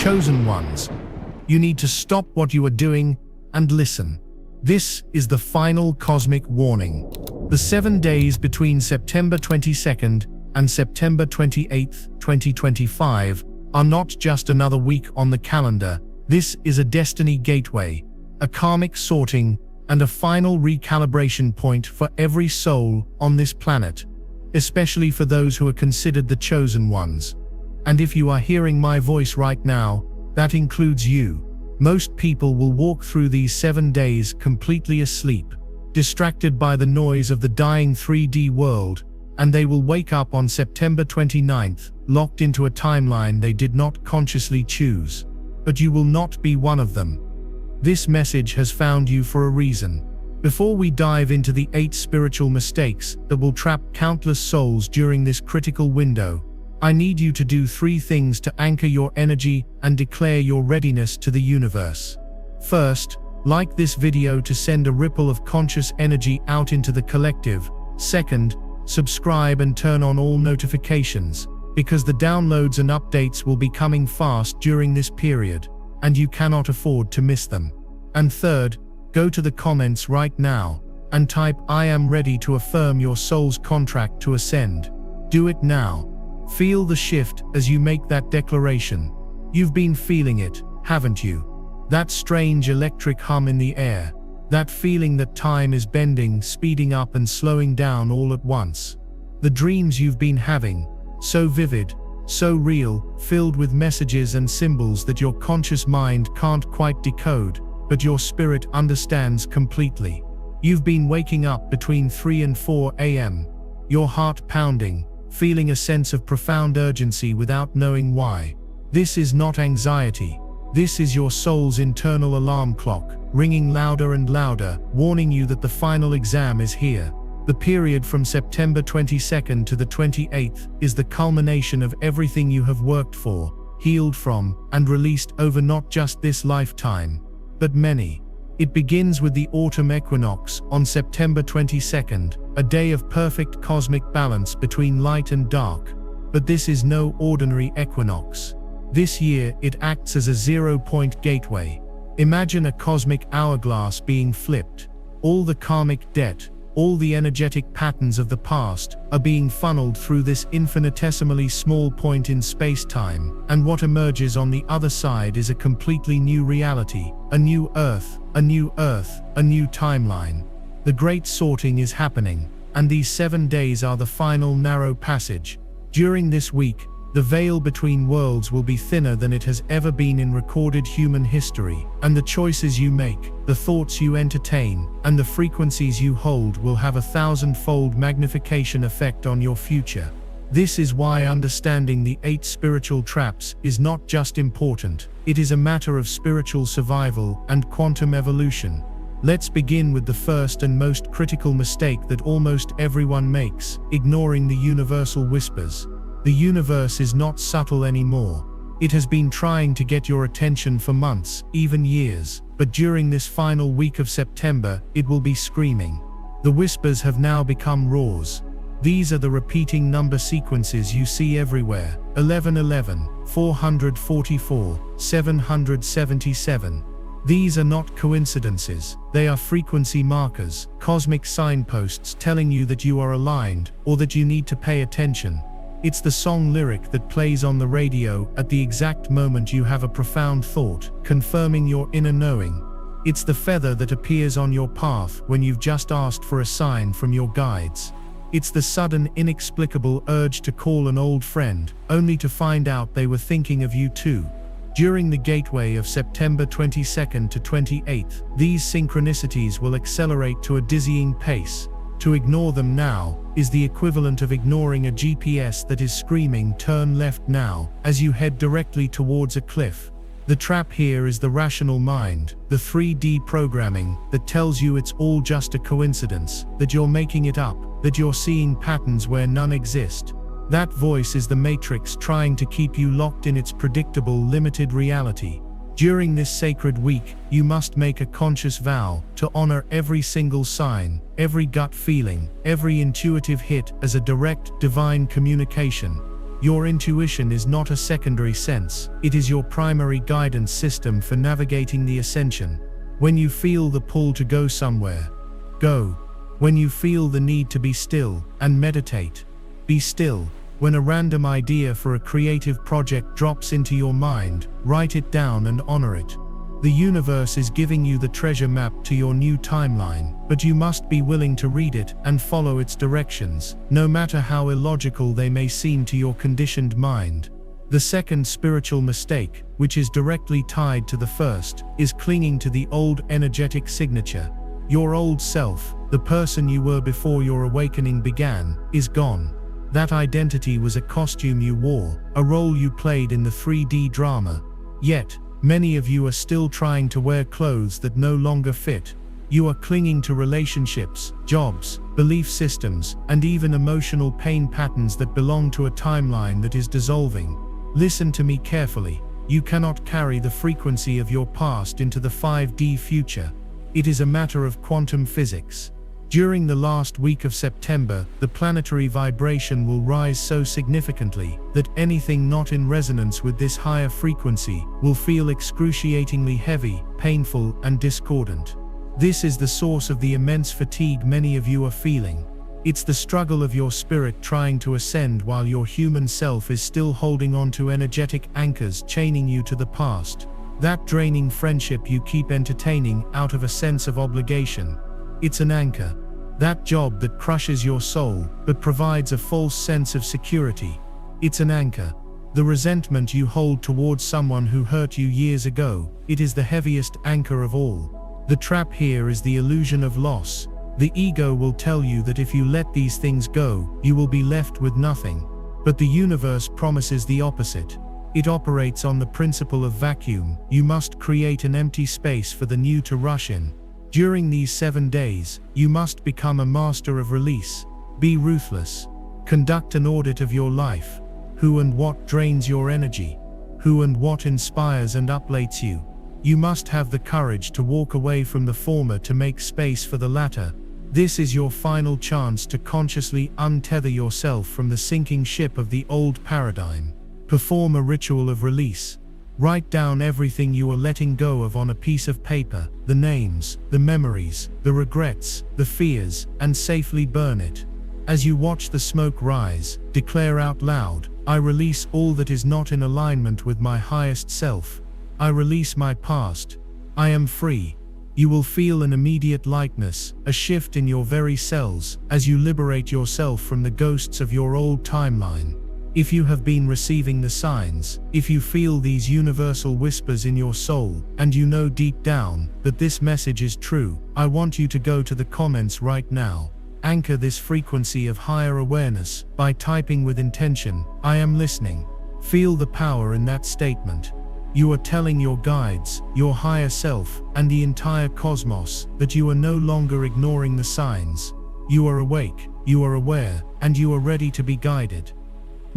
chosen ones. You need to stop what you are doing and listen. This is the final cosmic warning. The 7 days between September 22nd and September 28th, 2025 are not just another week on the calendar. This is a destiny gateway, a karmic sorting, and a final recalibration point for every soul on this planet, especially for those who are considered the chosen ones. And if you are hearing my voice right now, that includes you. Most people will walk through these 7 days completely asleep, distracted by the noise of the dying 3D world, and they will wake up on September 29th, locked into a timeline they did not consciously choose. But you will not be one of them. This message has found you for a reason. Before we dive into the 8 spiritual mistakes that will trap countless souls during this critical window, I need you to do 3 things to anchor your energy and declare your readiness to the universe. First, like this video to send a ripple of conscious energy out into the collective. Second, subscribe and turn on all notifications, because the downloads and updates will be coming fast during this period, and you cannot afford to miss them. And third, go to the comments right now and type "I am ready" to affirm your soul's contract to ascend. Do it now. Feel the shift as you make that declaration. You've been feeling it, haven't you? That strange electric hum in the air. That feeling that time is bending, speeding up and slowing down all at once. The dreams you've been having, so vivid, so real, filled with messages and symbols that your conscious mind can't quite decode, but your spirit understands completely. You've been waking up between 3 and 4 a.m., your heart pounding, feeling a sense of profound urgency without knowing why. This is not anxiety. This is your soul's internal alarm clock, ringing louder and louder, warning you that the final exam is here. The period from September 22nd to the 28th is the culmination of everything you have worked for, healed from, and released over not just this lifetime, but many. It begins with the autumn equinox on September 22nd, a day of perfect cosmic balance between light and dark. But this is no ordinary equinox. This year, it acts as a zero-point gateway. Imagine a cosmic hourglass being flipped. All the karmic debt, all the energetic patterns of the past, are being funneled through this infinitesimally small point in space-time, and what emerges on the other side is a completely new reality, a new Earth, a new Earth, a new timeline. The great sorting is happening, and these 7 days are the final narrow passage. During this week, the veil between worlds will be thinner than it has ever been in recorded human history, and the choices you make, the thoughts you entertain, and the frequencies you hold will have a 1,000-fold magnification effect on your future. This is why understanding the 8 spiritual traps is not just important, it is a matter of spiritual survival and quantum evolution. Let's begin with the first and most critical mistake that almost everyone makes: ignoring the universal whispers. The universe is not subtle anymore. It has been trying to get your attention for months, even years, but during this final week of September, it will be screaming. The whispers have now become roars. These are the repeating number sequences you see everywhere: 1111, 444, 777. These are not coincidences, they are frequency markers, cosmic signposts telling you that you are aligned, or that you need to pay attention. It's the song lyric that plays on the radio at the exact moment you have a profound thought, confirming your inner knowing. It's the feather that appears on your path when you've just asked for a sign from your guides. It's the sudden, inexplicable urge to call an old friend, only to find out they were thinking of you too. During the gateway of September 22nd to 28th, these synchronicities will accelerate to a dizzying pace. To ignore them now is the equivalent of ignoring a GPS that is screaming "turn left now" as you head directly towards a cliff. The trap here is the rational mind, the 3D programming that tells you it's all just a coincidence, that you're making it up, that you're seeing patterns where none exist. That voice is the Matrix trying to keep you locked in its predictable, limited reality. During this sacred week, you must make a conscious vow to honor every single sign, every gut feeling, every intuitive hit as a direct, divine communication. Your intuition is not a secondary sense, it is your primary guidance system for navigating the ascension. When you feel the pull to go somewhere, go. When you feel the need to be still and meditate, be still. When a random idea for a creative project drops into your mind, write it down and honor it. The universe is giving you the treasure map to your new timeline, but you must be willing to read it and follow its directions, no matter how illogical they may seem to your conditioned mind. The second spiritual mistake, which is directly tied to the first, is clinging to the old energetic signature. Your old self, the person you were before your awakening began, is gone. That identity was a costume you wore, a role you played in the 3D drama. Yet, many of you are still trying to wear clothes that no longer fit. You are clinging to relationships, jobs, belief systems, and even emotional pain patterns that belong to a timeline that is dissolving. Listen to me carefully. You cannot carry the frequency of your past into the 5D future. It is a matter of quantum physics. During the last week of September, the planetary vibration will rise so significantly that anything not in resonance with this higher frequency will feel excruciatingly heavy, painful, and discordant. This is the source of the immense fatigue many of you are feeling. It's the struggle of your spirit trying to ascend while your human self is still holding on to energetic anchors chaining you to the past. That draining friendship you keep entertaining out of a sense of obligation. It's an anchor. That job that crushes your soul, but provides a false sense of security. It's an anchor. The resentment you hold towards someone who hurt you years ago, it is the heaviest anchor of all. The trap here is the illusion of loss. The ego will tell you that if you let these things go, you will be left with nothing. But the universe promises the opposite. It operates on the principle of vacuum. You must create an empty space for the new to rush in. During these 7 days, you must become a master of release. Be ruthless. Conduct an audit of your life. Who and what drains your energy? Who and what inspires and uplifts you? You must have the courage to walk away from the former to make space for the latter. This is your final chance to consciously untether yourself from the sinking ship of the old paradigm. Perform a ritual of release. Write down everything you are letting go of on a piece of paper, the names, the memories, the regrets, the fears, and safely burn it. As you watch the smoke rise, declare out loud, I release all that is not in alignment with my highest self. I release my past. I am free. You will feel an immediate lightness, a shift in your very cells, as you liberate yourself from the ghosts of your old timeline. If you have been receiving the signs, if you feel these universal whispers in your soul, and you know deep down that this message is true, I want you to go to the comments right now. Anchor this frequency of higher awareness by typing with intention, I am listening. Feel the power in that statement. You are telling your guides, your higher self, and the entire cosmos that you are no longer ignoring the signs. You are awake, you are aware, and you are ready to be guided.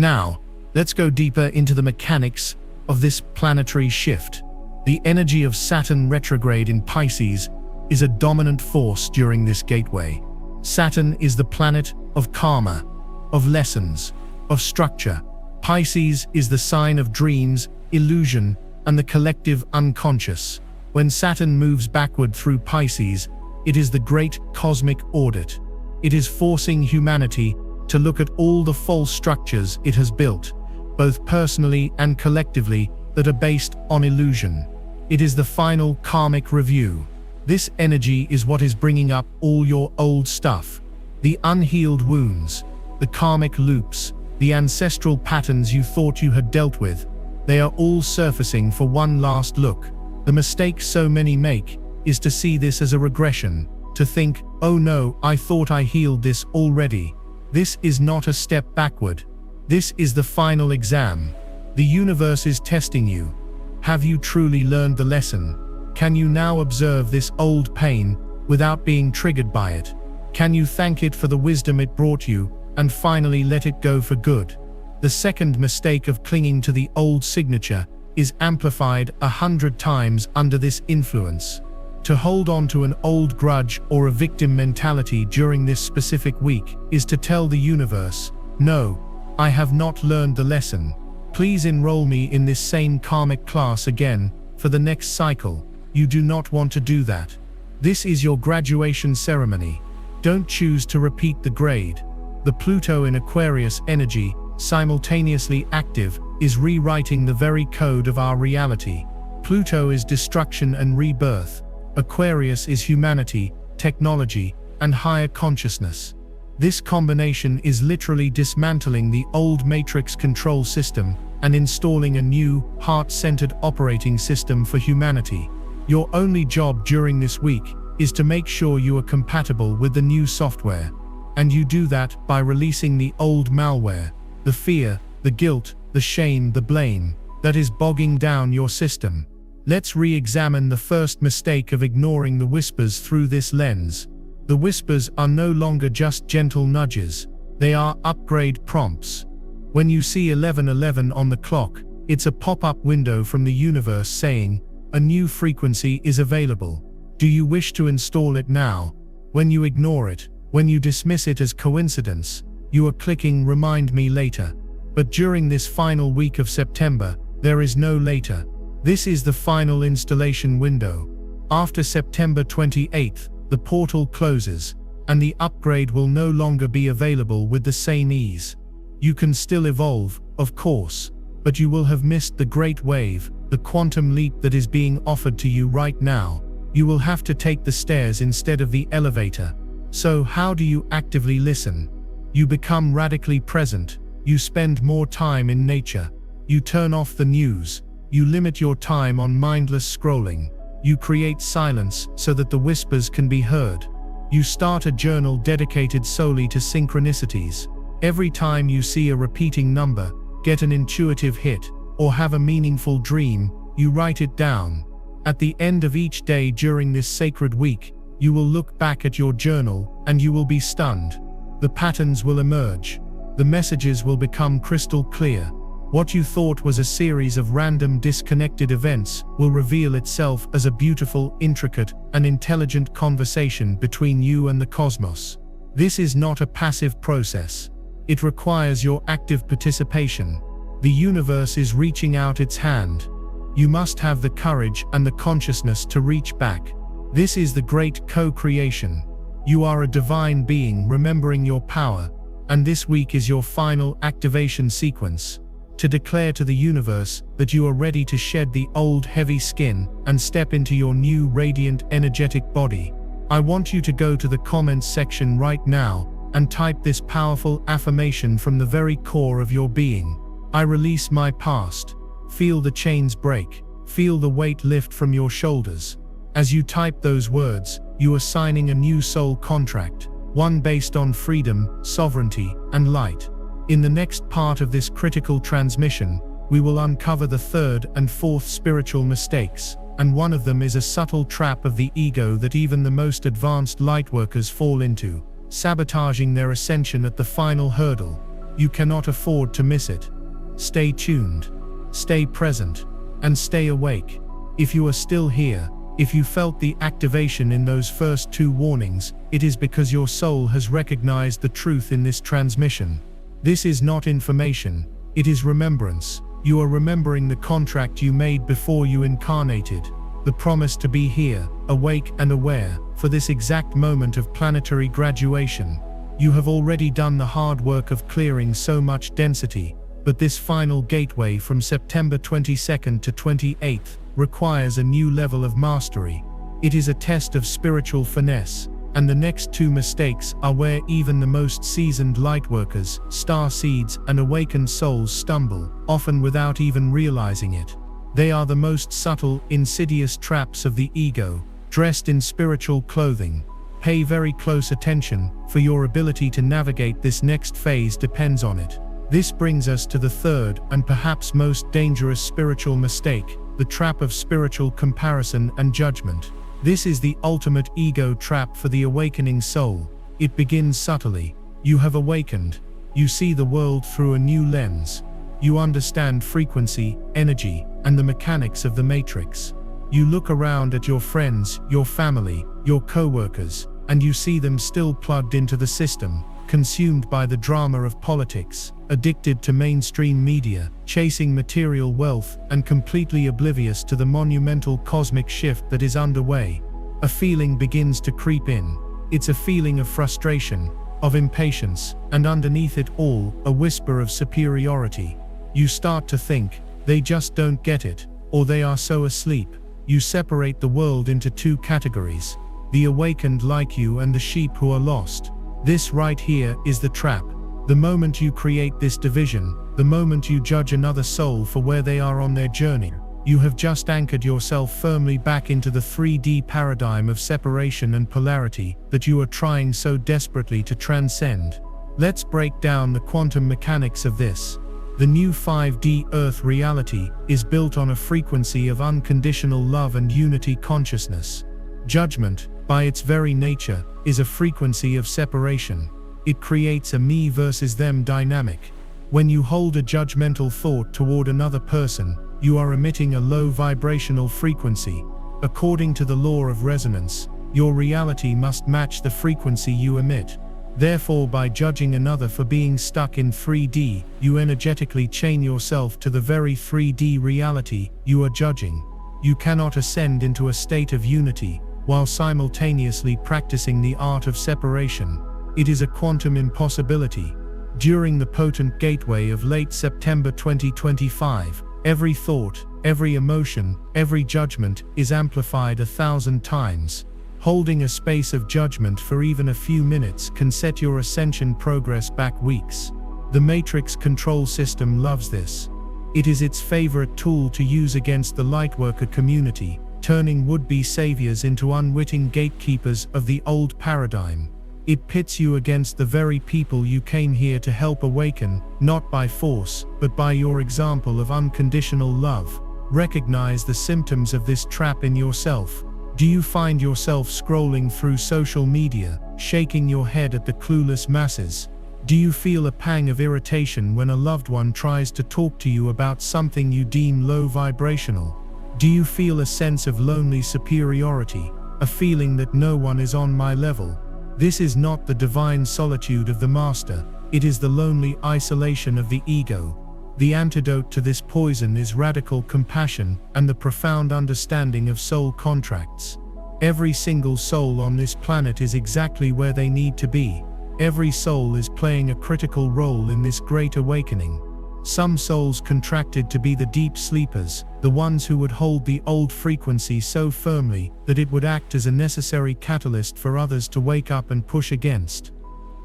Now, let's go deeper into the mechanics of this planetary shift. The energy of Saturn retrograde in Pisces is a dominant force during this gateway. Saturn is the planet of karma, of lessons, of structure. Pisces is the sign of dreams, illusion, and the collective unconscious. When Saturn moves backward through Pisces, it is the great cosmic audit. It is forcing humanity to look at all the false structures it has built, both personally and collectively, that are based on illusion. It is the final karmic review. This energy is what is bringing up all your old stuff. The unhealed wounds, the karmic loops, the ancestral patterns you thought you had dealt with. They are all surfacing for one last look. The mistake so many make is to see this as a regression, to think, oh no, I thought I healed this already. This is not a step backward. This is the final exam. The universe is testing you. Have you truly learned the lesson? Can you now observe this old pain without being triggered by it? Can you thank it for the wisdom it brought you and finally let it go for good? The second mistake of clinging to the old signature is amplified 100 times under this influence. To hold on to an old grudge or a victim mentality during this specific week is to tell the universe, no, I have not learned the lesson. Please enroll me in this same karmic class again for the next cycle. You do not want to do that. This is your graduation ceremony. Don't choose to repeat the grade. The Pluto in Aquarius energy, simultaneously active, is rewriting the very code of our reality. Pluto is destruction and rebirth. Aquarius is humanity, technology, and higher consciousness. This combination is literally dismantling the old matrix control system and installing a new, heart-centered operating system for humanity. Your only job during this week is to make sure you are compatible with the new software. And you do that by releasing the old malware, the fear, the guilt, the shame, the blame, that is bogging down your system. Let's re-examine the first mistake of ignoring the whispers through this lens. The whispers are no longer just gentle nudges. They are upgrade prompts. When you see 11:11 on the clock, it's a pop-up window from the universe saying, "A new frequency is available. Do you wish to install it now?" When you ignore it, when you dismiss it as coincidence, you are clicking "Remind me later." But during this final week of September, there is no later. This is the final installation window. After September 28th, the portal closes, and the upgrade will no longer be available with the same ease. You can still evolve, of course, but you will have missed the great wave, the quantum leap that is being offered to you right now. You will have to take the stairs instead of the elevator. So how do you actively listen? You become radically present. You spend more time in nature. You turn off the news. You limit your time on mindless scrolling. You create silence so that the whispers can be heard. You start a journal dedicated solely to synchronicities. Every time you see a repeating number, get an intuitive hit, or have a meaningful dream, you write it down. At the end of each day during this sacred week, you will look back at your journal and you will be stunned. The patterns will emerge. The messages will become crystal clear. What you thought was a series of random disconnected events will reveal itself as a beautiful, intricate, and intelligent conversation between you and the cosmos. This is not a passive process. It requires your active participation. The universe is reaching out its hand. You must have the courage and the consciousness to reach back. This is the great co-creation. You are a divine being remembering your power, and this week is your final activation sequence. To declare to the universe that you are ready to shed the old heavy skin and step into your new radiant energetic body. I want you to go to the comments section right now and type this powerful affirmation from the very core of your being. I release my past. Feel the chains break. Feel the weight lift from your shoulders. As you type those words, you are signing a new soul contract, one based on freedom, sovereignty, and light. In the next part of this critical transmission, we will uncover the third and fourth spiritual mistakes, and one of them is a subtle trap of the ego that even the most advanced lightworkers fall into, sabotaging their ascension at the final hurdle. You cannot afford to miss it. Stay tuned, stay present, and stay awake. If you are still here, if you felt the activation in those first two warnings, it is because your soul has recognized the truth in this transmission. This is not information, it is remembrance. You are remembering the contract you made before you incarnated, the promise to be here, awake and aware, for this exact moment of planetary graduation. You have already done the hard work of clearing so much density, but this final gateway from September 22nd to 28th requires a new level of mastery. It is a test of spiritual finesse. And the next two mistakes are where even the most seasoned lightworkers, star seeds, and awakened souls stumble, often without even realizing it. They are the most subtle, insidious traps of the ego, dressed in spiritual clothing. Pay very close attention, for your ability to navigate this next phase depends on it. This brings us to the third and perhaps most dangerous spiritual mistake, the trap of spiritual comparison and judgment. This is the ultimate ego trap for the awakening soul. It begins subtly. You have awakened. You see the world through a new lens. You understand frequency, energy, and the mechanics of the matrix. You look around at your friends, your family, your co-workers, and you see them still plugged into the system. consumed by the drama of politics, addicted to mainstream media, chasing material wealth, and completely oblivious to the monumental cosmic shift that is underway. A feeling begins to creep in. It's a feeling of frustration, of impatience, and underneath it all, a whisper of superiority. You start to think, they just don't get it, or they are so asleep. You separate the world into two categories: the awakened like you and the sheep who are lost. This right here is the trap. The moment you create this division, the moment you judge another soul for where they are on their journey, you have just anchored yourself firmly back into the 3D paradigm of separation and polarity that you are trying so desperately to transcend. Let's break down the quantum mechanics of this. The new 5D Earth reality is built on a frequency of unconditional love and unity consciousness. Judgment, by its very nature, is a frequency of separation. It creates a me versus them dynamic. When you hold a judgmental thought toward another person, you are emitting a low vibrational frequency. According to the law of resonance, your reality must match the frequency you emit. Therefore, by judging another for being stuck in 3D, you energetically chain yourself to the very 3D reality you are judging. You cannot ascend into a state of unity while simultaneously practicing the art of separation. It is a quantum impossibility. During the potent gateway of late September 2025, every thought, every emotion, every judgment is amplified 1,000 times. Holding a space of judgment for even a few minutes can set your ascension progress back weeks. The Matrix control system loves this. It is its favorite tool to use against the lightworker community, turning would-be saviors into unwitting gatekeepers of the old paradigm. It pits you against the very people you came here to help awaken, not by force, but by your example of unconditional love. Recognize the symptoms of this trap in yourself. Do you find yourself scrolling through social media, shaking your head at the clueless masses? Do you feel a pang of irritation when a loved one tries to talk to you about something you deem low vibrational? Do you feel a sense of lonely superiority, a feeling that no one is on my level? This is not the divine solitude of the master, it is the lonely isolation of the ego. The antidote to this poison is radical compassion and the profound understanding of soul contracts. Every single soul on this planet is exactly where they need to be. Every soul is playing a critical role in this great awakening. Some souls contracted to be the deep sleepers, the ones who would hold the old frequency so firmly that it would act as a necessary catalyst for others to wake up and push against.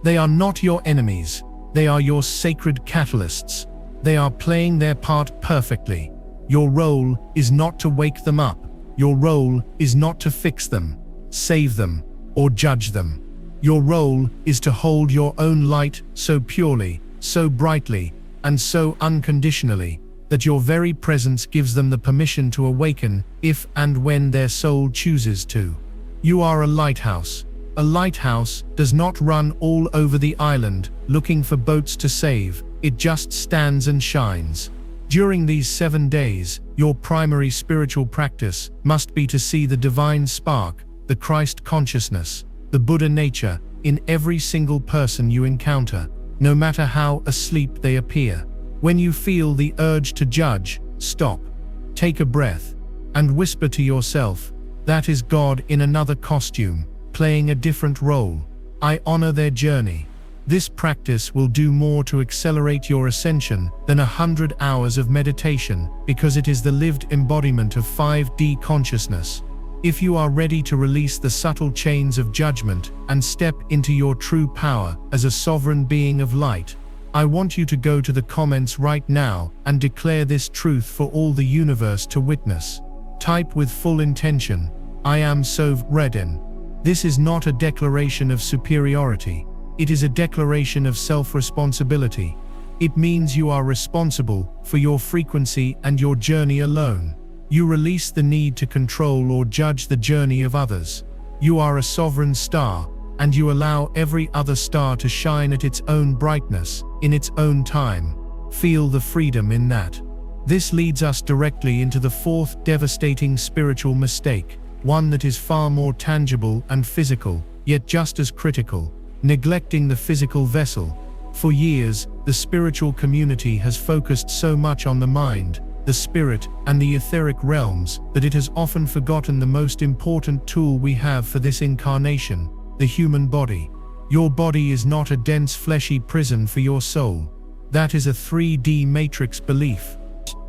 They are not your enemies. They are your sacred catalysts. They are playing their part perfectly. Your role is not to wake them up. Your role is not to fix them, save them, or judge them. Your role is to hold your own light so purely, so brightly, and so unconditionally, that your very presence gives them the permission to awaken if and when their soul chooses to. You are a lighthouse. A lighthouse does not run all over the island looking for boats to save. It just stands and shines. During these 7 days, your primary spiritual practice must be to see the divine spark, the Christ consciousness, the Buddha nature, in every single person you encounter, no matter how asleep they appear. When you feel the urge to judge, stop, take a breath, and whisper to yourself, that is God in another costume, playing a different role. I honor their journey. This practice will do more to accelerate your ascension than 100 hours of meditation, because it is the lived embodiment of 5D consciousness. If you are ready to release the subtle chains of judgment and step into your true power as a sovereign being of light, I want you to go to the comments right now and declare this truth for all the universe to witness. Type with full intention, I am so ready. This is not a declaration of superiority. It is a declaration of self-responsibility. It means you are responsible for your frequency and your journey alone. You release the need to control or judge the journey of others. You are a sovereign star, and you allow every other star to shine at its own brightness, in its own time. Feel the freedom in that. This leads us directly into the fourth devastating spiritual mistake, one that is far more tangible and physical, yet just as critical. neglecting the physical vessel. For years, the spiritual community has focused so much on the mind, the spirit, and the etheric realms that it has often forgotten the most important tool we have for this incarnation, the human body. Your body is not a dense fleshy prison for your soul. That is a 3D matrix belief.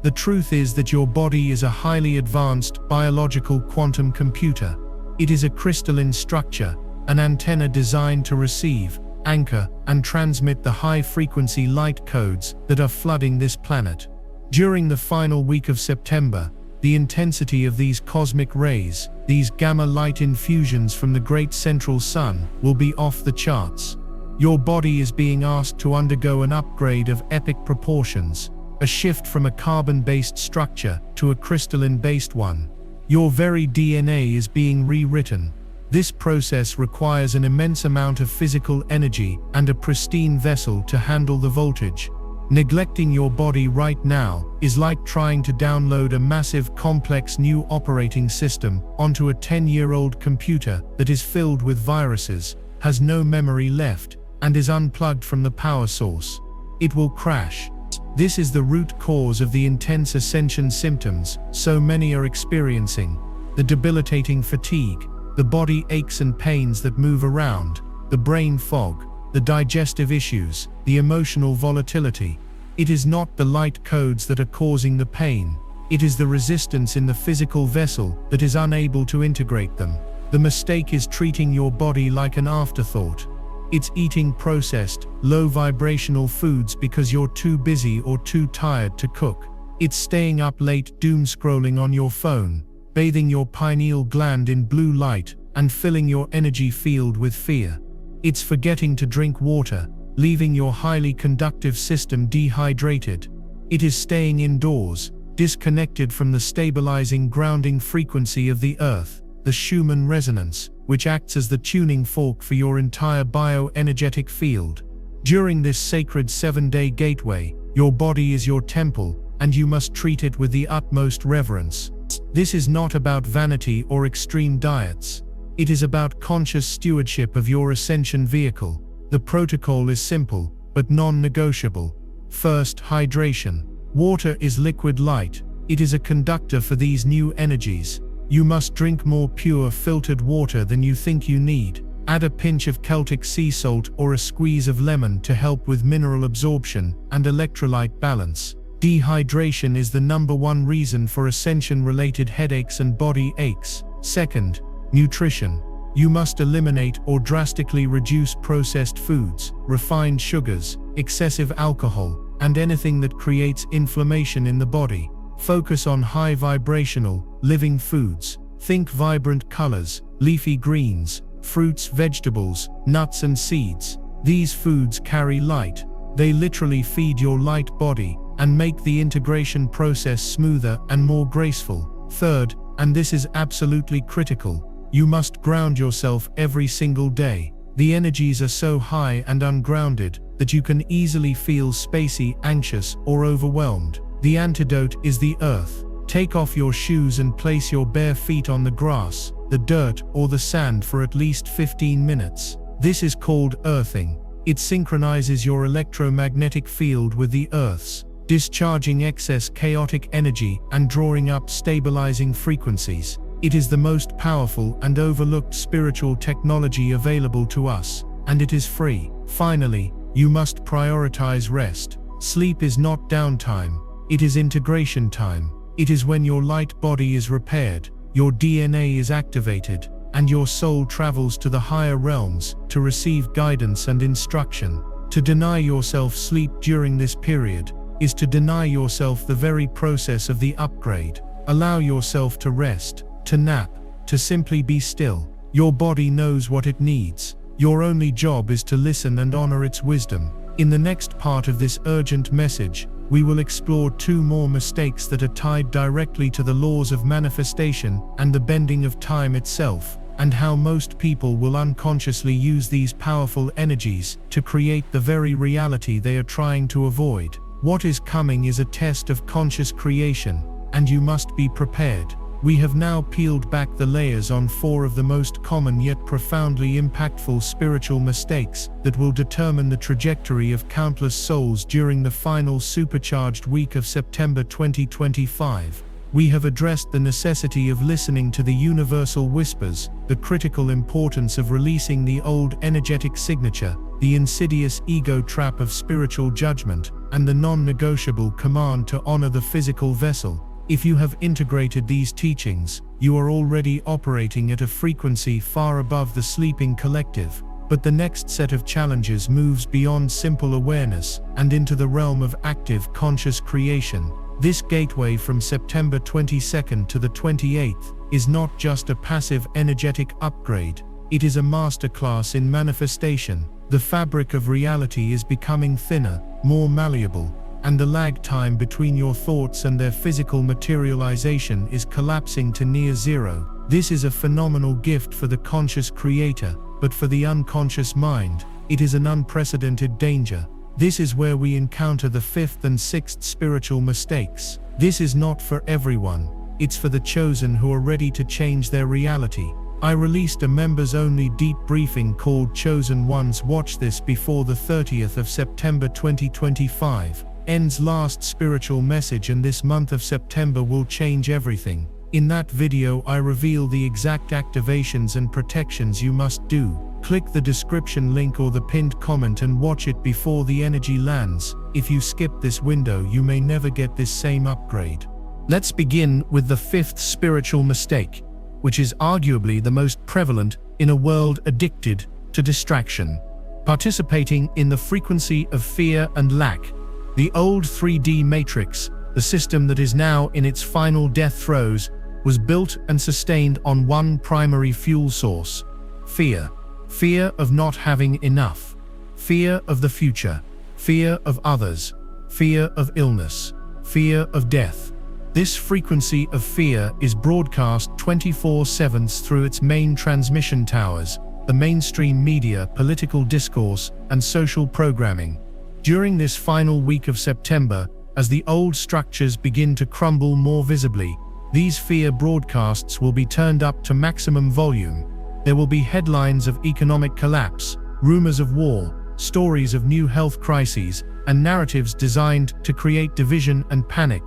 The truth is that your body is a highly advanced biological quantum computer. It is a crystalline structure, an antenna designed to receive, anchor, and transmit the high-frequency light codes that are flooding this planet. During the final week of September, the intensity of these cosmic rays, these gamma light infusions from the great central sun, will be off the charts. Your body is being asked to undergo an upgrade of epic proportions, a shift from a carbon-based structure to a crystalline-based one. Your very DNA is being rewritten. This process requires an immense amount of physical energy and a pristine vessel to handle the voltage. Neglecting your body right now is like trying to download a massive, complex new operating system onto a 10-year-old computer that is filled with viruses, has no memory left, and is unplugged from the power source. It will crash. This is the root cause of the intense ascension symptoms so many are experiencing: the debilitating fatigue, the body aches and pains that move around, the brain fog, the digestive issues, the emotional volatility. It is not the light codes that are causing the pain. It is the resistance in the physical vessel that is unable to integrate them. The mistake is treating your body like an afterthought. It's eating processed, low-vibrational foods because you're too busy or too tired to cook. It's staying up late doom-scrolling on your phone, bathing your pineal gland in blue light, and filling your energy field with fear. It's forgetting to drink water, leaving your highly conductive system dehydrated. It is staying indoors, disconnected from the stabilizing grounding frequency of the earth, the Schumann resonance, which acts as the tuning fork for your entire bioenergetic field. During this sacred 7-day gateway, your body is your temple, and you must treat it with the utmost reverence. This is not about vanity or extreme diets. It is about conscious stewardship of your ascension vehicle. The protocol is simple, but non-negotiable. First, hydration. Water is liquid light. It is a conductor for these new energies. You must drink more pure filtered water than you think you need. Add a pinch of Celtic sea salt or a squeeze of lemon to help with mineral absorption and electrolyte balance. Dehydration is the #1 reason for ascension-related headaches and body aches. Second, nutrition. You must eliminate or drastically reduce processed foods, refined sugars, excessive alcohol, and anything that creates inflammation in the body. Focus on high vibrational, living foods. Think vibrant colors, leafy greens, fruits, vegetables, nuts and seeds. These foods carry light. They literally feed your light body and make the integration process smoother and more graceful. Third, and this is absolutely critical, you must ground yourself every single day. The energies are so high and ungrounded that you can easily feel spacey, anxious, or overwhelmed. The antidote is the earth. Take off your shoes and place your bare feet on the grass, the dirt, or the sand for at least 15 minutes. This is called earthing. It synchronizes your electromagnetic field with the Earth's, discharging excess chaotic energy and drawing up stabilizing frequencies. It is the most powerful and overlooked spiritual technology available to us, and it is free. Finally, you must prioritize rest. Sleep is not downtime. It is integration time. It is when your light body is repaired, your DNA is activated, and your soul travels to the higher realms to receive guidance and instruction. To deny yourself sleep during this period is to deny yourself the very process of the upgrade. Allow yourself to rest, to nap, to simply be still. Your body knows what it needs. Your only job is to listen and honor its wisdom. In the next part of this urgent message, we will explore 2 more mistakes that are tied directly to the laws of manifestation and the bending of time itself, and how most people will unconsciously use these powerful energies to create the very reality they are trying to avoid. What is coming is a test of conscious creation, and you must be prepared. We have now peeled back the layers on 4 of the most common yet profoundly impactful spiritual mistakes that will determine the trajectory of countless souls during the final supercharged week of September 2025. We have addressed the necessity of listening to the universal whispers, the critical importance of releasing the old energetic signature, the insidious ego trap of spiritual judgment, and the non-negotiable command to honor the physical vessel. If you have integrated these teachings, you are already operating at a frequency far above the sleeping collective. But the next set of challenges moves beyond simple awareness and into the realm of active conscious creation. This gateway from September 22nd to the 28th is not just a passive energetic upgrade, it is a masterclass in manifestation. The fabric of reality is becoming thinner, more malleable, and the lag time between your thoughts and their physical materialization is collapsing to near zero. This is a phenomenal gift for the conscious creator, but for the unconscious mind, it is an unprecedented danger. This is where we encounter the 5th and 6th spiritual mistakes. This is not for everyone, it's for the chosen who are ready to change their reality. I released a members-only deep briefing called Chosen Ones. Watch this before the 30th of September 2025. End's last spiritual message, and this month of September will change everything. In that video I reveal the exact activations and protections you must do. Click the description link or the pinned comment and watch it before the energy lands. If you skip this window, you may never get this same upgrade. Let's begin with the 5th spiritual mistake, which is arguably the most prevalent in a world addicted to distraction. Participating in the frequency of fear and lack. The old 3D matrix, the system that is now in its final death throes, was built and sustained on one primary fuel source: fear. Fear of not having enough. Fear of the future. Fear of others. Fear of illness. Fear of death. This frequency of fear is broadcast 24/7 through its main transmission towers, the mainstream media, political discourse, and social programming. During this final week of September, as the old structures begin to crumble more visibly, these fear broadcasts will be turned up to maximum volume. There will be headlines of economic collapse, rumors of war, stories of new health crises, and narratives designed to create division and panic.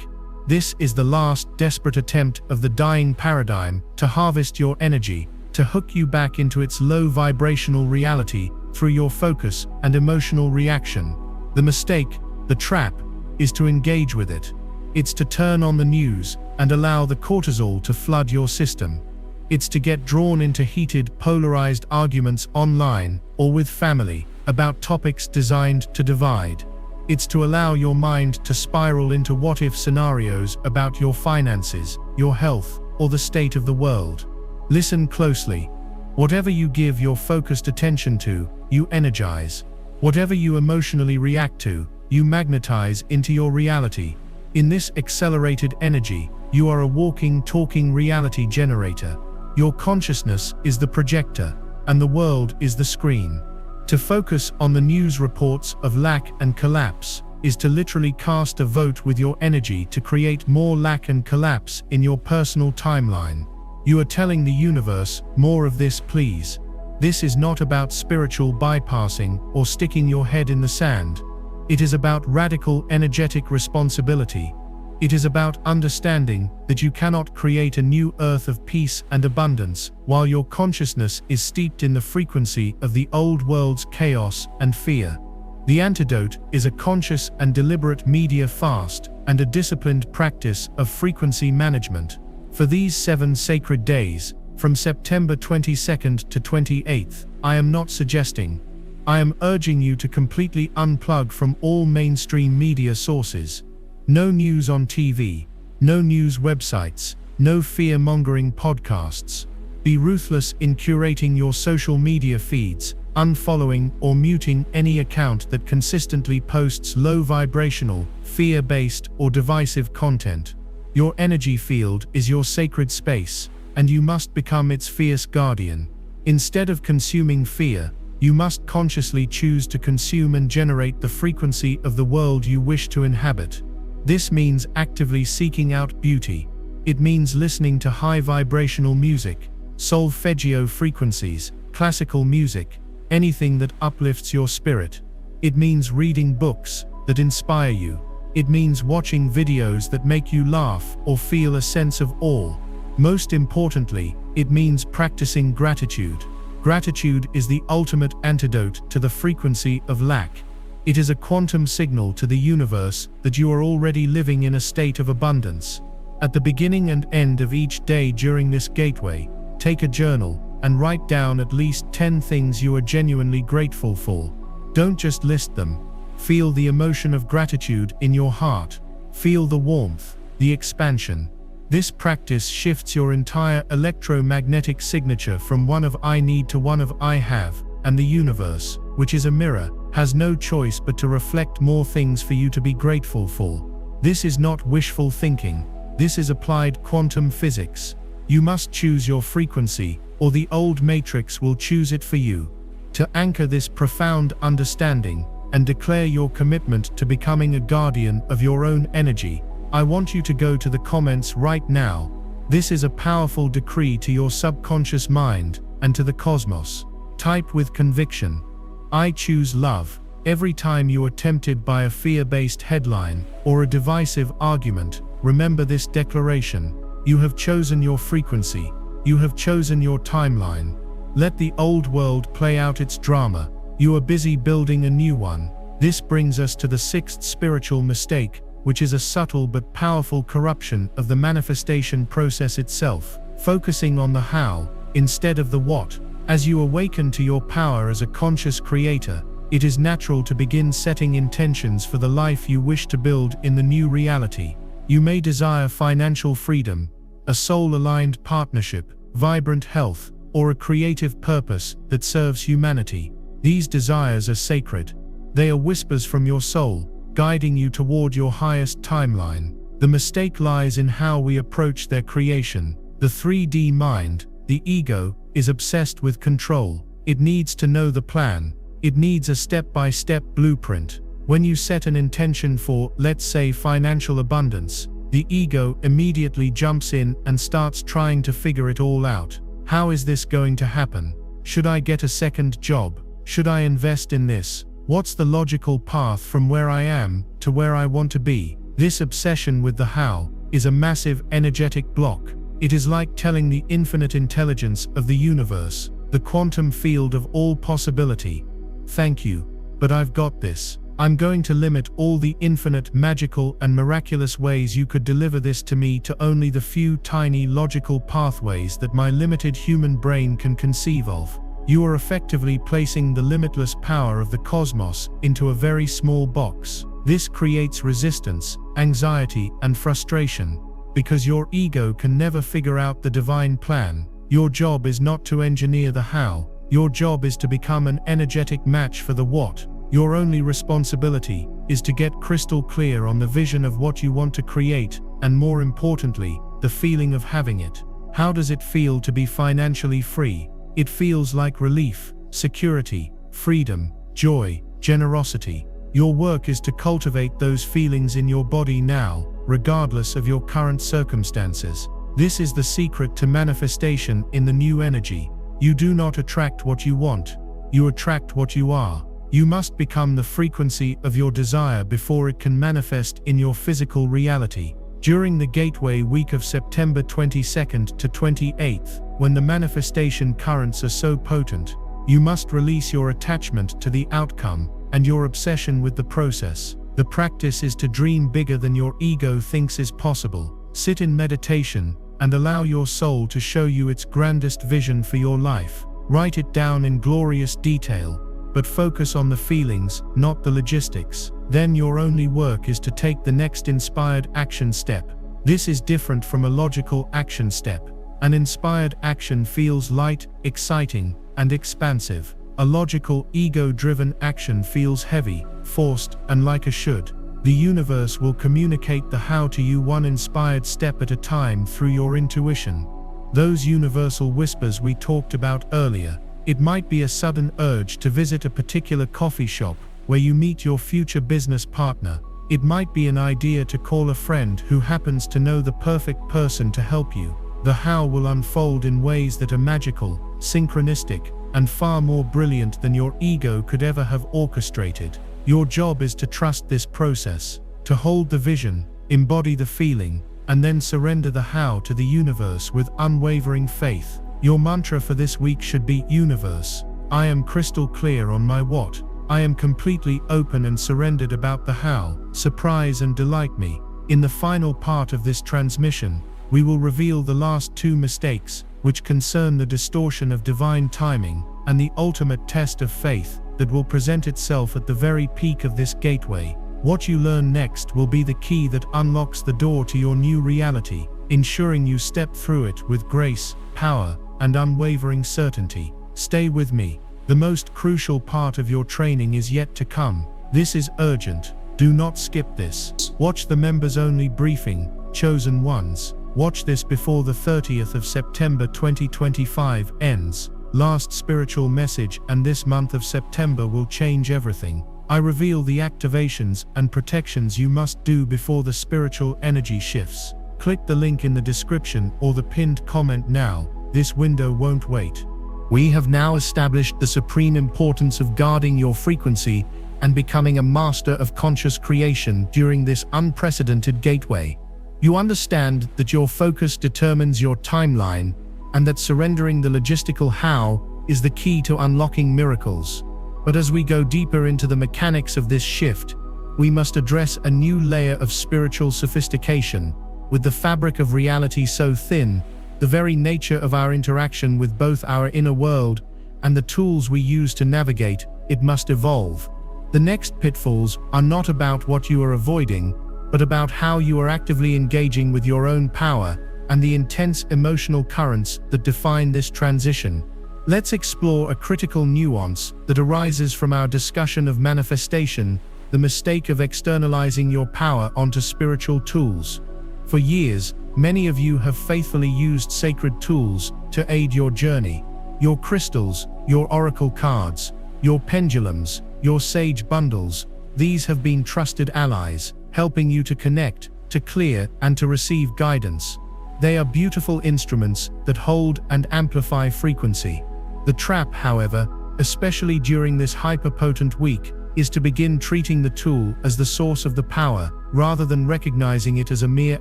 This is the last desperate attempt of the dying paradigm to harvest your energy, to hook you back into its low vibrational reality through your focus and emotional reaction. The mistake, the trap, is to engage with it. It's to turn on the news and allow the cortisol to flood your system. It's to get drawn into heated, polarized arguments online or with family about topics designed to divide. It's to allow your mind to spiral into what-if scenarios about your finances, your health, or the state of the world. Listen closely. Whatever you give your focused attention to, you energize. Whatever you emotionally react to, you magnetize into your reality. In this accelerated energy, you are a walking, talking reality generator. Your consciousness is the projector, and the world is the screen. To focus on the news reports of lack and collapse is to literally cast a vote with your energy to create more lack and collapse in your personal timeline. You are telling the universe, more of this, please. This is not about spiritual bypassing or sticking your head in the sand. It is about radical energetic responsibility. It is about understanding that you cannot create a new earth of peace and abundance while your consciousness is steeped in the frequency of the old world's chaos and fear. The antidote is a conscious and deliberate media fast and a disciplined practice of frequency management. For these 7 sacred days, from September 22nd to 28th, I am not suggesting. I am urging you to completely unplug from all mainstream media sources. No news on TV, no news websites, no fear-mongering podcasts. Be ruthless in curating your social media feeds, unfollowing or muting any account that consistently posts low-vibrational, fear-based, or divisive content. Your energy field is your sacred space, and you must become its fierce guardian. Instead of consuming fear, you must consciously choose to consume and generate the frequency of the world you wish to inhabit. This means actively seeking out beauty, It means listening to high vibrational music, solfeggio frequencies, classical music, anything that uplifts your spirit. It means reading books that inspire you. It means watching videos that make you laugh or feel a sense of awe. Most importantly, it means practicing gratitude. Gratitude is the ultimate antidote to the frequency of lack. It is a quantum signal to the universe that you are already living in a state of abundance. At the beginning and end of each day during this gateway, take a journal and write down at least 10 things you are genuinely grateful for. Don't just list them. Feel the emotion of gratitude in your heart. Feel the warmth, the expansion. This practice shifts your entire electromagnetic signature from one of I need to one of I have, and the universe, which is a mirror, has no choice but to reflect more things for you to be grateful for. This is not wishful thinking. This is applied quantum physics. You must choose your frequency, or the old matrix will choose it for you. To anchor this profound understanding and declare your commitment to becoming a guardian of your own energy, I want you to go to the comments right now. This is a powerful decree to your subconscious mind and to the cosmos. Type with conviction, I choose love. Every time you are tempted by a fear-based headline or a divisive argument, remember this declaration. You have chosen your frequency. You have chosen your timeline. Let the old world play out its drama. You are busy building a new one. This brings us to the sixth spiritual mistake, which is a subtle but powerful corruption of the manifestation process itself, focusing on the how instead of the what. As you awaken to your power as a conscious creator, it is natural to begin setting intentions for the life you wish to build in the new reality. You may desire financial freedom, a soul-aligned partnership, vibrant health, or a creative purpose that serves humanity. These desires are sacred. They are whispers from your soul, guiding you toward your highest timeline. The mistake lies in how we approach their creation. The 3D mind, the ego, is obsessed with control. It needs to know the plan. It needs a step-by-step blueprint. When you set an intention for, let's say, financial abundance, the ego immediately jumps in and starts trying to figure it all out. How is this going to happen? Should I get a second job? Should I invest in this? What's the logical path from where I am to where I want to be? This obsession with the how is a massive energetic block. It is like telling the infinite intelligence of the universe, the quantum field of all possibility, thank you, but I've got this. I'm going to limit all the infinite magical and miraculous ways you could deliver this to me to only the few tiny logical pathways that my limited human brain can conceive of. You are effectively placing the limitless power of the cosmos into a very small box. This creates resistance, anxiety, and frustration. Because your ego can never figure out the divine plan. Your job is not to engineer the how. Your job is to become an energetic match for the what. Your only responsibility is to get crystal clear on the vision of what you want to create, and more importantly, the feeling of having it. How does it feel to be financially free? It feels like relief, security, freedom, joy, generosity. Your work is to cultivate those feelings in your body now, regardless of your current circumstances. This is the secret to manifestation in the new energy. You do not attract what you want. You attract what you are. You must become the frequency of your desire before it can manifest in your physical reality. During the Gateway Week of September 22nd to 28th, when the manifestation currents are so potent, you must release your attachment to the outcome and your obsession with the process. The practice is to dream bigger than your ego thinks is possible. Sit in meditation and allow your soul to show you its grandest vision for your life. Write it down in glorious detail, but focus on the feelings, not the logistics. Then your only work is to take the next inspired action step. This is different from a logical action step. An inspired action feels light, exciting, and expansive. A logical, ego-driven action feels heavy, forced, and like a should. The universe will communicate the how to you one inspired step at a time through your intuition. Those universal whispers we talked about earlier. It might be a sudden urge to visit a particular coffee shop where you meet your future business partner, It might be an idea to call a friend who happens to know the perfect person to help you. The how will unfold in ways that are magical, synchronistic, and far more brilliant than your ego could ever have orchestrated. Your job is to trust this process, to hold the vision, embody the feeling, and then surrender the how to the universe with unwavering faith. Your mantra for this week should be, Universe, I am crystal clear on my what. I am completely open and surrendered about the how. Surprise and delight me. In the final part of this transmission, we will reveal the last two mistakes, which concern the distortion of divine timing and the ultimate test of faith that will present itself at the very peak of this gateway. What you learn next will be the key that unlocks the door to your new reality, ensuring you step through it with grace, power, and unwavering certainty. Stay with me. The most crucial part of your training is yet to come. This is urgent. Do not skip this. Watch the members-only briefing, Chosen Ones. Watch this before the 30th of September 2025 ends. Last spiritual message, and this month of September will change everything. I reveal the activations and protections you must do before the spiritual energy shifts. Click the link in the description or the pinned comment now. This window won't wait. We have now established the supreme importance of guarding your frequency and becoming a master of conscious creation during this unprecedented gateway. You understand that your focus determines your timeline, and that surrendering the logistical how is the key to unlocking miracles. But as we go deeper into the mechanics of this shift, we must address a new layer of spiritual sophistication. With the fabric of reality so thin, the very nature of our interaction with both our inner world and the tools we use to navigate it must evolve. The next pitfalls are not about what you are avoiding, but about how you are actively engaging with your own power and the intense emotional currents that define this transition. Let's explore a critical nuance that arises from our discussion of manifestation, the mistake of externalizing your power onto spiritual tools. For years, many of you have faithfully used sacred tools to aid your journey. Your crystals, your oracle cards, your pendulums, your sage bundles, these have been trusted allies, helping you to connect, to clear, and to receive guidance. They are beautiful instruments that hold and amplify frequency. The trap, however, especially during this hyperpotent week, is to begin treating the tool as the source of the power, rather than recognizing it as a mere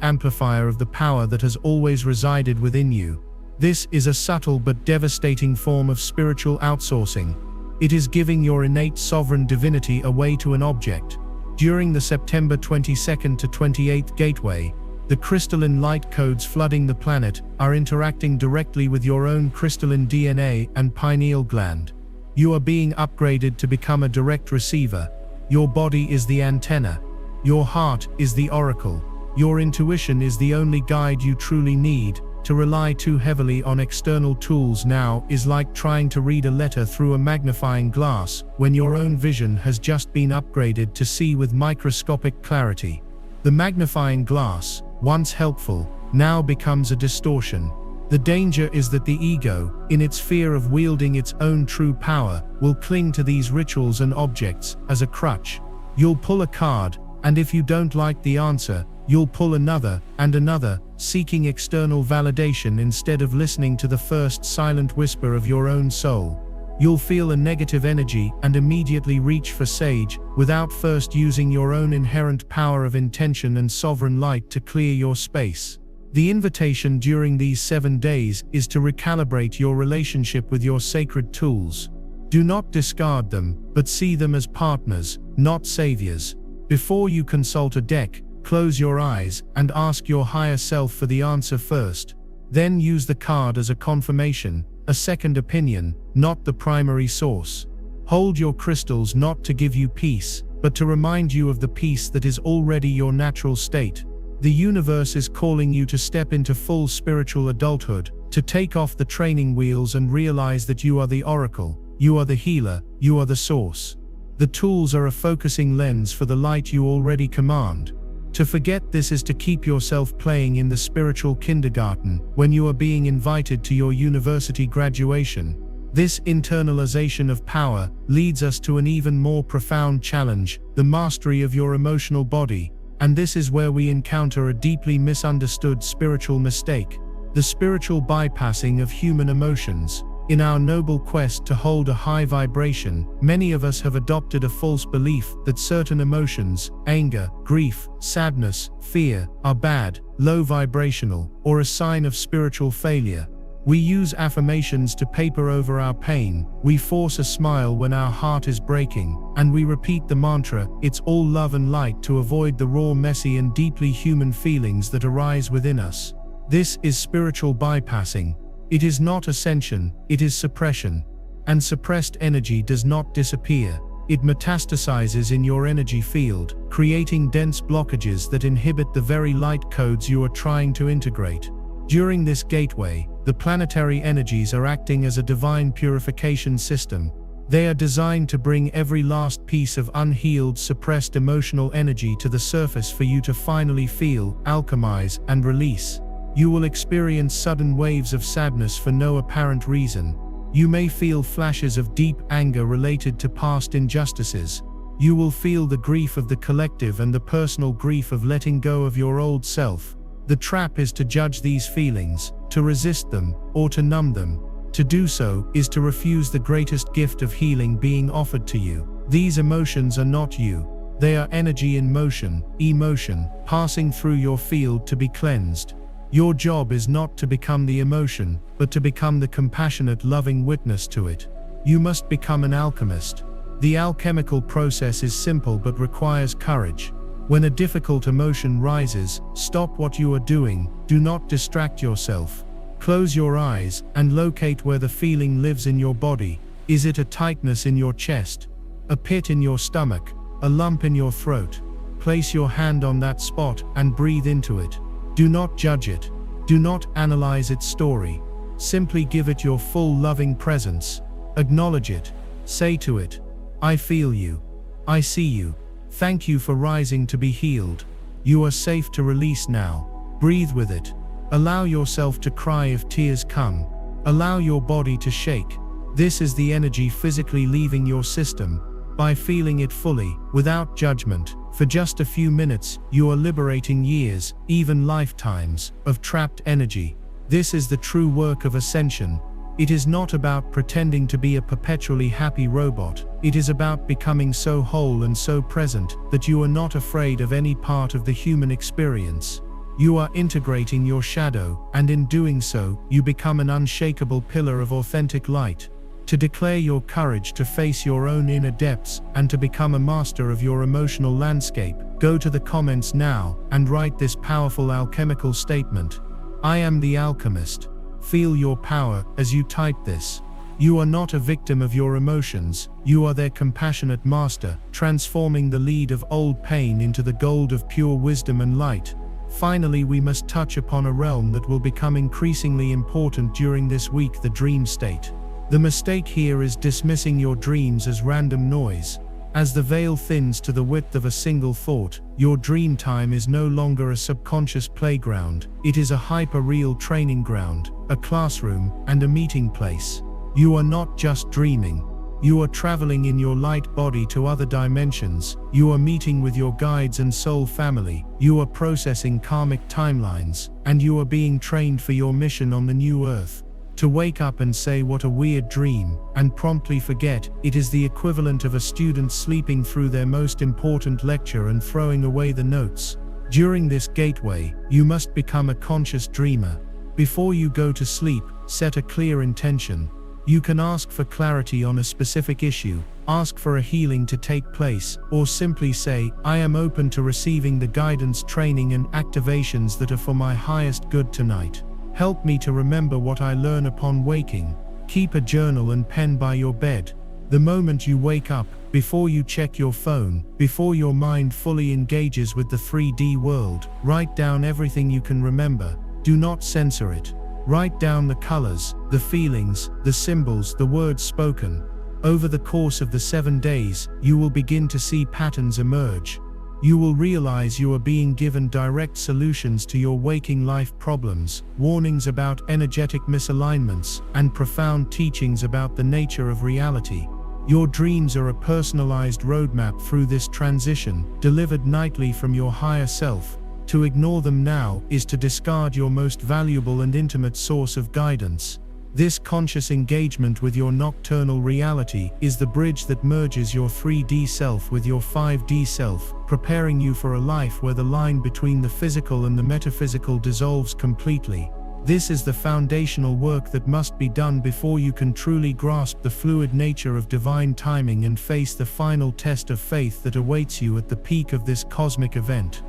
amplifier of the power that has always resided within you. This is a subtle but devastating form of spiritual outsourcing. It is giving your innate sovereign divinity away to an object. During the September 22nd to 28th gateway, the crystalline light codes flooding the planet are interacting directly with your own crystalline DNA and pineal gland. You are being upgraded to become a direct receiver. Your body is the antenna. Your heart is the oracle. Your intuition is the only guide you truly need. To rely too heavily on external tools now is like trying to read a letter through a magnifying glass when your own vision has just been upgraded to see with microscopic clarity. The magnifying glass, once helpful, now becomes a distortion. The danger is that the ego, in its fear of wielding its own true power, will cling to these rituals and objects as a crutch. You'll pull a card, and if you don't like the answer, you'll pull another and another, seeking external validation instead of listening to the first silent whisper of your own soul. You'll feel a negative energy and immediately reach for sage, without first using your own inherent power of intention and sovereign light to clear your space. The invitation during these 7 days is to recalibrate your relationship with your sacred tools. Do not discard them, but see them as partners, not saviors. Before you consult a deck, close your eyes and ask your higher self for the answer first. Then use the card as a confirmation, a second opinion, not the primary source. Hold your crystals not to give you peace, but to remind you of the peace that is already your natural state. The universe is calling you to step into full spiritual adulthood, to take off the training wheels and realize that you are the oracle, you are the healer, you are the source. The tools are a focusing lens for the light you already command. To forget this is to keep yourself playing in the spiritual kindergarten when you are being invited to your university graduation. This internalization of power leads us to an even more profound challenge, the mastery of your emotional body. And this is where we encounter a deeply misunderstood spiritual mistake, the spiritual bypassing of human emotions. In our noble quest to hold a high vibration, many of us have adopted a false belief that certain emotions, anger, grief, sadness, fear, are bad, low vibrational, or a sign of spiritual failure. We use affirmations to paper over our pain, we force a smile when our heart is breaking, and we repeat the mantra, "It's all love and light," to avoid the raw, messy, and deeply human feelings that arise within us. This is spiritual bypassing. It is not ascension, it is suppression. And suppressed energy does not disappear. It metastasizes in your energy field, creating dense blockages that inhibit the very light codes you are trying to integrate. During this gateway, the planetary energies are acting as a divine purification system. They are designed to bring every last piece of unhealed, suppressed emotional energy to the surface for you to finally feel, alchemize, and release. You will experience sudden waves of sadness for no apparent reason. You may feel flashes of deep anger related to past injustices. You will feel the grief of the collective and the personal grief of letting go of your old self. The trap is to judge these feelings, to resist them, or to numb them. To do so is to refuse the greatest gift of healing being offered to you. These emotions are not you. They are energy in motion, emotion, passing through your field to be cleansed. Your job is not to become the emotion, but to become the compassionate, loving witness to it. You must become an alchemist. The alchemical process is simple but requires courage. When a difficult emotion rises, stop what you are doing, do not distract yourself. Close your eyes and locate where the feeling lives in your body. Is it a tightness in your chest? A pit in your stomach? A lump in your throat? Place your hand on that spot and breathe into it. Do not judge it. Do not analyze its story. Simply give it your full loving presence. Acknowledge it. Say to it, "I feel you. I see you. Thank you for rising to be healed. You are safe to release now." Breathe with it. Allow yourself to cry if tears come. Allow your body to shake. This is the energy physically leaving your system. By feeling it fully, without judgment, for just a few minutes, you are liberating years, even lifetimes, of trapped energy. This is the true work of ascension. It is not about pretending to be a perpetually happy robot. It is about becoming so whole and so present that you are not afraid of any part of the human experience. You are integrating your shadow, and in doing so, you become an unshakable pillar of authentic light. To declare your courage to face your own inner depths and to become a master of your emotional landscape, go to the comments now and write this powerful alchemical statement. I am the alchemist. Feel your power as you type this. You are not a victim of your emotions, you are their compassionate master, transforming the lead of old pain into the gold of pure wisdom and light. Finally, we must touch upon a realm that will become increasingly important during this week, the dream state. The mistake here is dismissing your dreams as random noise. As the veil thins to the width of a single thought, your dream time is no longer a subconscious playground, it is a hyper-real training ground, a classroom, and a meeting place. You are not just dreaming. You are traveling in your light body to other dimensions, you are meeting with your guides and soul family, you are processing karmic timelines, and you are being trained for your mission on the new earth. To wake up and say what a weird dream, and promptly forget, it is the equivalent of a student sleeping through their most important lecture and throwing away the notes. During this gateway, you must become a conscious dreamer. Before you go to sleep, set a clear intention. You can ask for clarity on a specific issue, ask for a healing to take place, or simply say, I am open to receiving the guidance, training, and activations that are for my highest good tonight. Help me to remember what I learn upon waking. Keep a journal and pen by your bed. The moment you wake up, before you check your phone, before your mind fully engages with the 3D world, write down everything you can remember. Do not censor it. Write down the colors, the feelings, the symbols, the words spoken. Over the course of the 7 days, you will begin to see patterns emerge. You will realize you are being given direct solutions to your waking life problems, warnings about energetic misalignments, and profound teachings about the nature of reality. Your dreams are a personalized roadmap through this transition, delivered nightly from your higher self. To ignore them now is to discard your most valuable and intimate source of guidance. This conscious engagement with your nocturnal reality is the bridge that merges your 3D self with your 5D self, preparing you for a life where the line between the physical and the metaphysical dissolves completely. This is the foundational work that must be done before you can truly grasp the fluid nature of divine timing and face the final test of faith that awaits you at the peak of this cosmic event.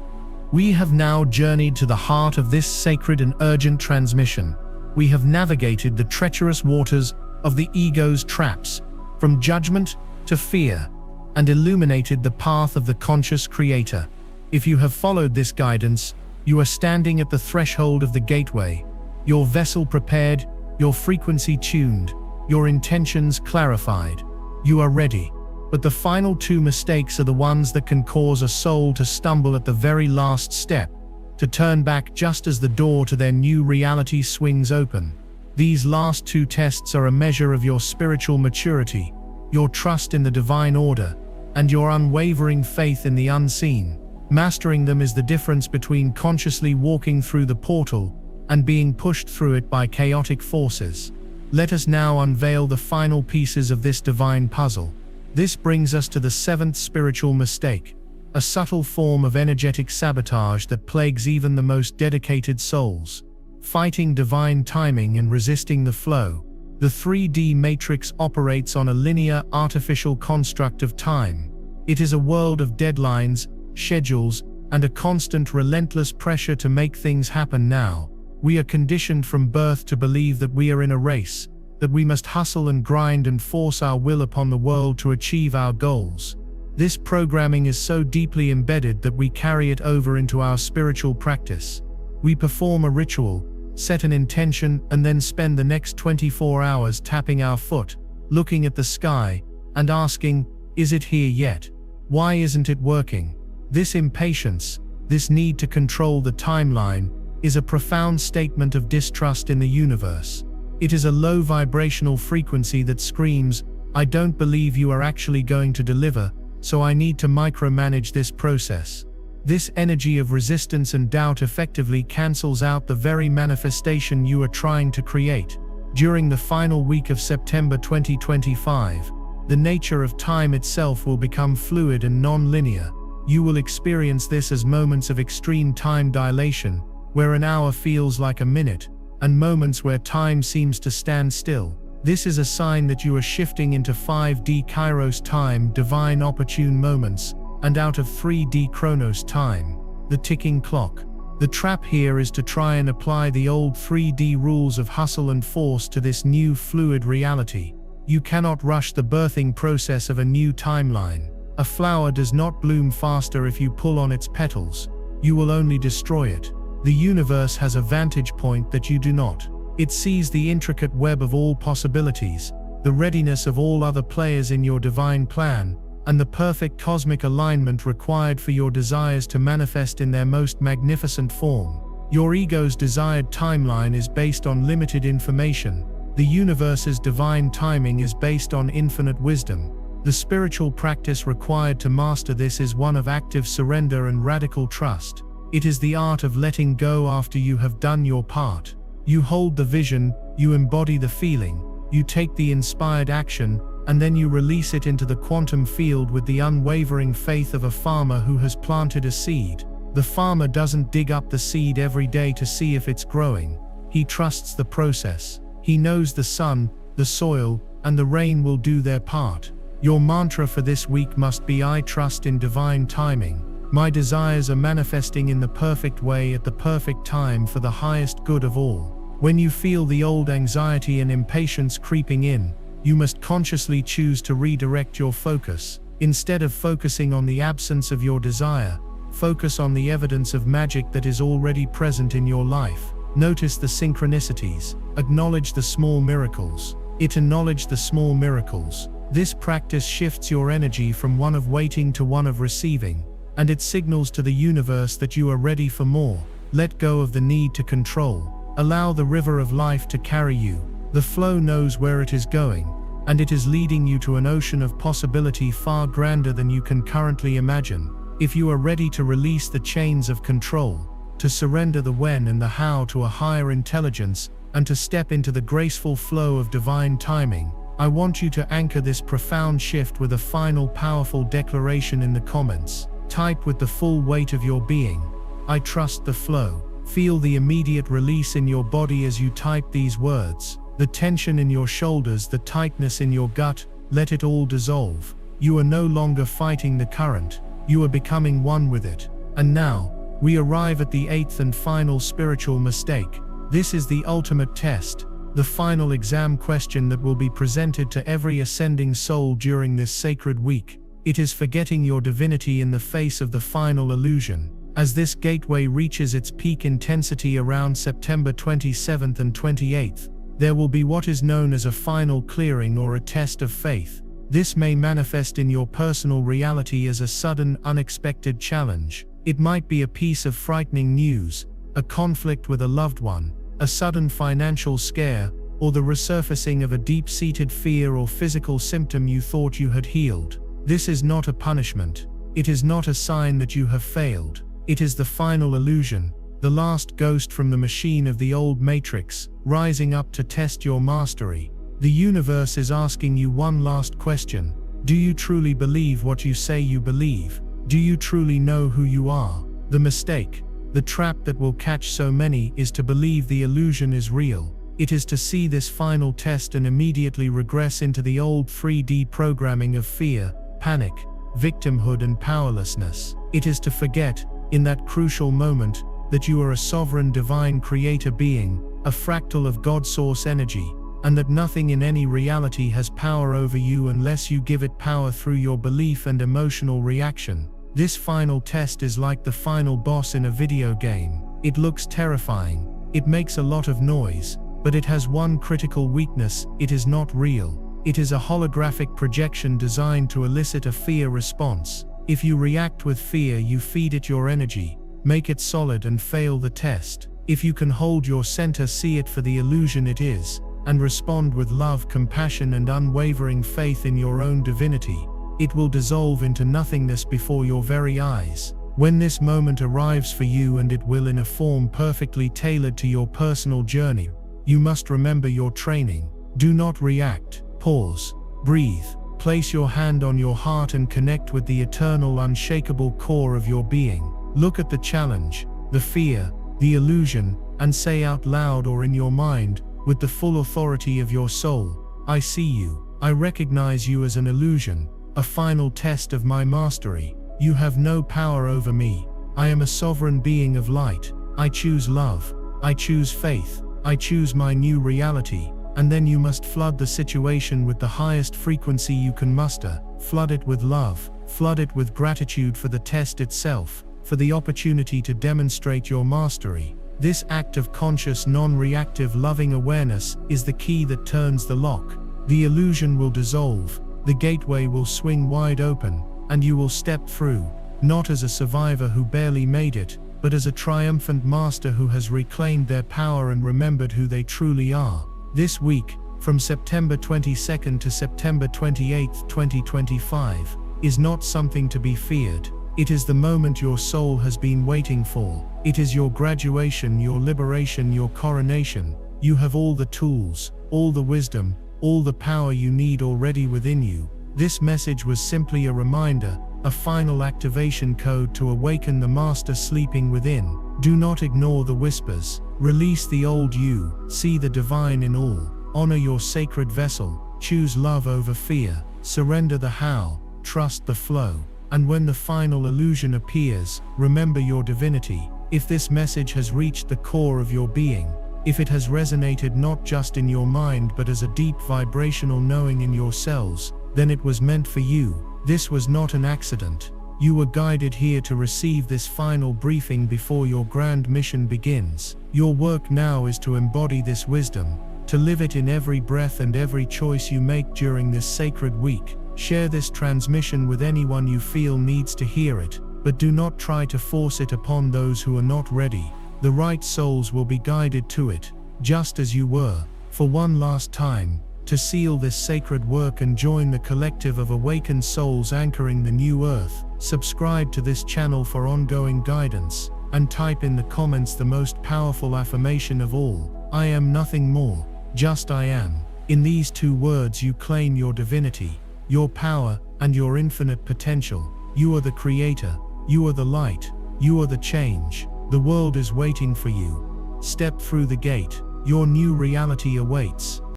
We have now journeyed to the heart of this sacred and urgent transmission. We have navigated the treacherous waters of the ego's traps, from judgment to fear, and illuminated the path of the conscious creator. If you have followed this guidance, you are standing at the threshold of the gateway, your vessel prepared, your frequency tuned, your intentions clarified. You are ready. But the final two mistakes are the ones that can cause a soul to stumble at the very last step, to turn back just as the door to their new reality swings open. These last two tests are a measure of your spiritual maturity, your trust in the divine order, and your unwavering faith in the unseen. Mastering them is the difference between consciously walking through the portal and being pushed through it by chaotic forces. Let us now unveil the final pieces of this divine puzzle. This brings us to the seventh spiritual mistake, a subtle form of energetic sabotage that plagues even the most dedicated souls. Fighting divine timing and resisting the flow. The 3D matrix operates on a linear, artificial construct of time. It is a world of deadlines, schedules, and a constant, relentless pressure to make things happen now. We are conditioned from birth to believe that we are in a race, that we must hustle and grind and force our will upon the world to achieve our goals. This programming is so deeply embedded that we carry it over into our spiritual practice. We perform a ritual, set an intention, and then spend the next 24 hours tapping our foot, looking at the sky, and asking, "Is it here yet? Why isn't it working?" This impatience, this need to control the timeline, is a profound statement of distrust in the universe. It is a low vibrational frequency that screams, "I don't believe you are actually going to deliver, so I need to micromanage this process." This energy of resistance and doubt effectively cancels out the very manifestation you are trying to create. During the final week of September 2025, the nature of time itself will become fluid and non-linear. You will experience this as moments of extreme time dilation, where an hour feels like a minute, and moments where time seems to stand still. This is a sign that you are shifting into 5D Kairos time, divine opportune moments, and out of 3D Chronos time, the ticking clock. The trap here is to try and apply the old 3D rules of hustle and force to this new fluid reality. You cannot rush the birthing process of a new timeline. A flower does not bloom faster if you pull on its petals. You will only destroy it. The universe has a vantage point that you do not. It sees the intricate web of all possibilities, the readiness of all other players in your divine plan, and the perfect cosmic alignment required for your desires to manifest in their most magnificent form. Your ego's desired timeline is based on limited information. The universe's divine timing is based on infinite wisdom. The spiritual practice required to master this is one of active surrender and radical trust. It is the art of letting go after you have done your part. You hold the vision, you embody the feeling, you take the inspired action, and then you release it into the quantum field with the unwavering faith of a farmer who has planted a seed. The farmer doesn't dig up the seed every day to see if it's growing. He trusts the process. He knows the sun, the soil, and the rain will do their part. Your mantra for this week must be, "I trust in divine timing. My desires are manifesting in the perfect way at the perfect time for the highest good of all." When you feel the old anxiety and impatience creeping in, you must consciously choose to redirect your focus. Instead of focusing on the absence of your desire, focus on the evidence of magic that is already present in your life. Notice the synchronicities. Acknowledge the small miracles. Acknowledge the small miracles. This practice shifts your energy from one of waiting to one of receiving. and it signals to the universe that you are ready for more. Let go of the need to control. Allow the river of life to carry you. The flow knows where it is going, and it is leading you to an ocean of possibility far grander than you can currently imagine. If you are ready to release the chains of control, to surrender the when and the how to a higher intelligence, and to step into the graceful flow of divine timing, I want you to anchor this profound shift with a final powerful declaration in the comments. Type with the full weight of your being, "I trust the flow." Feel the immediate release in your body as you type these words. The tension in your shoulders, the tightness in your gut, let it all dissolve. You are no longer fighting the current, you are becoming one with it. And now, we arrive at the eighth and final spiritual mistake. This is the ultimate test, the final exam question that will be presented to every ascending soul during this sacred week. It is forgetting your divinity in the face of the final illusion. As this gateway reaches its peak intensity around September 27th and 28th, there will be what is known as a final clearing or a test of faith. This may manifest in your personal reality as a sudden, unexpected challenge. It might be a piece of frightening news, a conflict with a loved one, a sudden financial scare, or the resurfacing of a deep-seated fear or physical symptom you thought you had healed. This is not a punishment. It is not a sign that you have failed. It is the final illusion, the last ghost from the machine of the old matrix, rising up to test your mastery. The universe is asking you one last question. Do you truly believe what you say you believe? Do you truly know who you are? The mistake, the trap that will catch so many, is to believe the illusion is real. It is to see this final test and immediately regress into the old 3D programming of fear, panic, victimhood and powerlessness. It is to forget, in that crucial moment, that you are a sovereign divine creator being, a fractal of God's source energy, and that nothing in any reality has power over you unless you give it power through your belief and emotional reaction. This final test is like the final boss in a video game. It looks terrifying, it makes a lot of noise, but it has one critical weakness: it is not real. It is a holographic projection designed to elicit a fear response. If you react with fear, you feed it your energy, make it solid and fail the test. If you can hold your center, see it for the illusion it is, and respond with love, compassion and unwavering faith in your own divinity, it will dissolve into nothingness before your very eyes. When this moment arrives for you, and it will in a form perfectly tailored to your personal journey, you must remember your training. Do not react. Pause. Breathe. Place your hand on your heart and connect with the eternal, unshakable core of your being. Look at the challenge, the fear, the illusion, and say out loud or in your mind, with the full authority of your soul, "I see you. I recognize you as an illusion, a final test of my mastery. You have no power over me. I am a sovereign being of light. I choose love. I choose faith. I choose my new reality." And then you must flood the situation with the highest frequency you can muster. Flood it with love. Flood it with gratitude for the test itself, for the opportunity to demonstrate your mastery. This act of conscious, non-reactive, loving awareness is the key that turns the lock. The illusion will dissolve, the gateway will swing wide open, and you will step through, not as a survivor who barely made it, but as a triumphant master who has reclaimed their power and remembered who they truly are. This week, from September 22nd to September 28th, 2025, is not something to be feared. It is the moment your soul has been waiting for. It is your graduation, your liberation, your coronation. You have all the tools, all the wisdom, all the power you need already within you. This message was simply a reminder, a final activation code to awaken the master sleeping within. Do not ignore the whispers. Release the old you, see the divine in all. Honor your sacred vessel, choose love over fear, surrender the how, trust the flow. And when the final illusion appears, remember your divinity. If this message has reached the core of your being, if it has resonated not just in your mind but as a deep vibrational knowing in your cells, then it was meant for you. This was not an accident. You were guided here to receive this final briefing before your grand mission begins. Your work now is to embody this wisdom, to live it in every breath and every choice you make during this sacred week. Share this transmission with anyone you feel needs to hear it. but do not try to force it upon those who are not ready. The right souls will be guided to it, just as you were, for one last time, to seal this sacred work and join the collective of awakened souls anchoring the new earth. Subscribe to this channel for ongoing guidance, and type in the comments the most powerful affirmation of all: I am nothing more, just I am. In these 2 words you claim your divinity, your power, and your infinite potential. You are the creator, you are the light, you are the change. The world is waiting for you. Step through the gate, your new reality awaits.